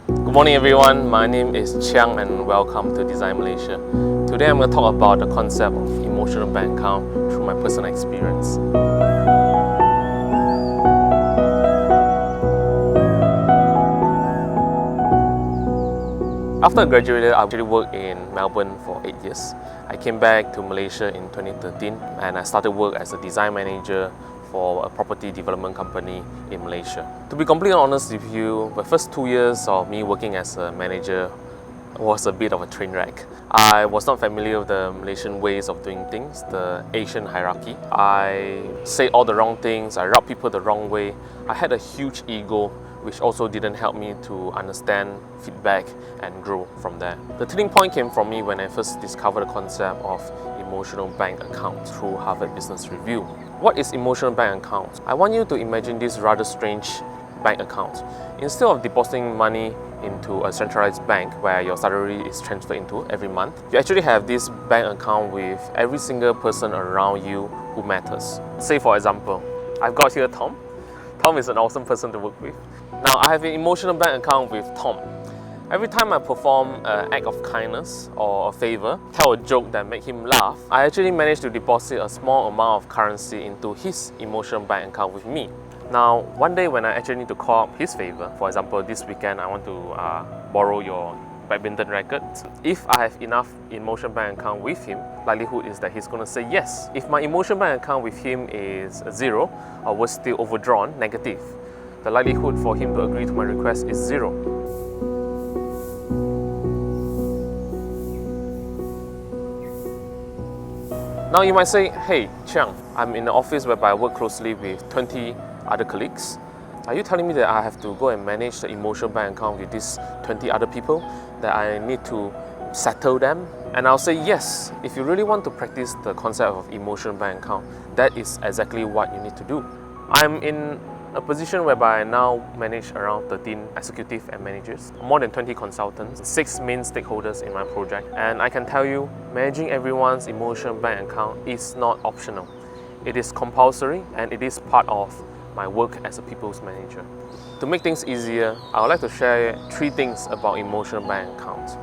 Good morning everyone, my name is Chiang and welcome to Design Malaysia. Today I'm going to talk about the concept of emotional bank account through my personal experience. After I graduated, I actually worked in Melbourne for 8 years. I came back to Malaysia in 2013 and I started work as a design manager for a property development company in Malaysia. To be completely honest with you, the first 2 years of me working as a manager was a bit of a train wreck. I was not familiar with the Malaysian ways of doing things, the Asian hierarchy. I said all the wrong things, I rubbed people the wrong way. I had a huge ego, which also didn't help me to understand feedback and grow from there. The turning point came from me when I first discovered the concept of emotional bank account through Harvard Business Review. What is emotional bank account? I want you to imagine this rather strange bank account. Instead of depositing money into a centralized bank where your salary is transferred into every month, you actually have this bank account with every single person around you who matters. Say for example, I've got here Tom. Tom is an awesome person to work with. Now I have an emotional bank account with Tom. Every time I perform an act of kindness or a favor, tell a joke that make him laugh, I actually manage to deposit a small amount of currency into his emotional bank account with me. Now, one day when I actually need to call up his favor, for example, this weekend I want to borrow your badminton racket. If I have enough emotional bank account with him, likelihood is that he's going to say yes. If my emotional bank account with him is 0 or was still overdrawn, negative, the likelihood for him to agree to my request is 0. Now you might say, hey Chiang, I'm in the office whereby I work closely with 20 other colleagues. Are you telling me that I have to go and manage the emotional bank account with these 20 other people? That I need to settle them? And I'll say yes, if you really want to practice the concept of emotional bank account, that is exactly what you need to do. I'm in a position whereby I now manage around 13 executives and managers, more than 20 consultants, 6 main stakeholders in my project, and I can tell you, managing everyone's emotional bank account is not optional. It is compulsory and it is part of my work as a people's manager. To make things easier, I would like to share 3 things about emotional bank accounts.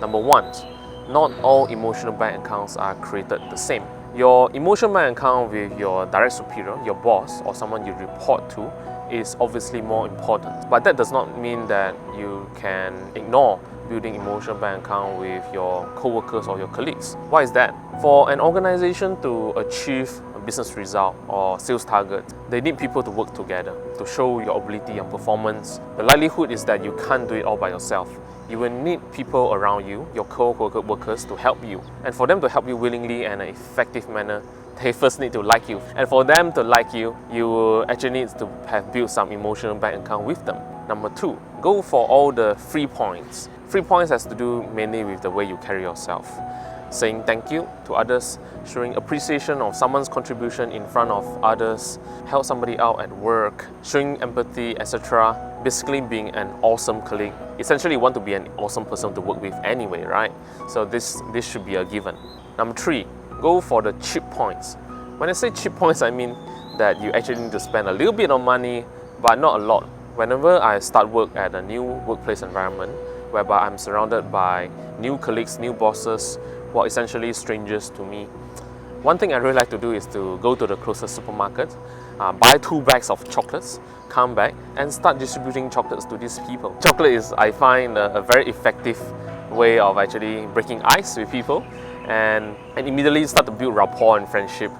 Number 1, not all emotional bank accounts are created the same. Your emotional bank account with your direct superior, your boss, or someone you report to is obviously more important. But that does not mean that you can ignore building emotional bank account with your co-workers or your colleagues. Why is that? For an organization to achieve a business result or sales target, they need people to work together to show your ability and performance. The likelihood is that you can't do it all by yourself. You will need people around you, your co-workers, to help you. And for them to help you willingly and in an effective manner, they first need to like you. And for them to like you, you will actually need to have built some emotional bank account with them. Number 2, go for all the 3 points. 3 points has to do mainly with the way you carry yourself. Saying thank you to others, showing appreciation of someone's contribution in front of others, help somebody out at work, showing empathy, etc. Basically being an awesome colleague. Essentially you want to be an awesome person to work with anyway, right? So this should be a given. Number 3, go for the cheap points. When I say cheap points, I mean that you actually need to spend a little bit of money, but not a lot. Whenever I start work at a new workplace environment, whereby I'm surrounded by new colleagues, new bosses, who are essentially strangers to me, one thing I really like to do is to go to the closest supermarket, buy 2 bags of chocolates, come back and start distributing chocolates to these people. Chocolate is, I find, a very effective way of actually breaking ice with people and immediately start to build rapport and friendship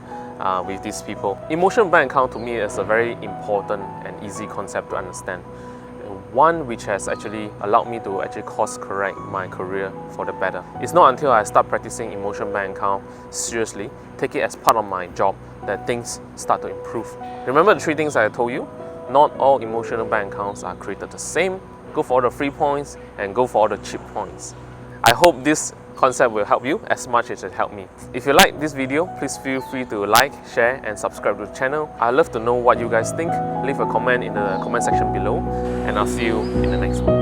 with these people. Emotional bank account to me is a very important and easy concept to understand. One which has actually allowed me to actually course correct my career for the better. It's not until I start practicing emotional bank account seriously, take it as part of my job, that things start to improve. Remember the 3 things I told you? Not all emotional bank accounts are created the same. Go for all the free points and go for all the cheap points. I hope this concept will help you as much as it helped me. If you like this video, please feel free to like, share and subscribe to the channel. I'd love to know what you guys think. Leave a comment in the comment section below and I'll see you in the next one.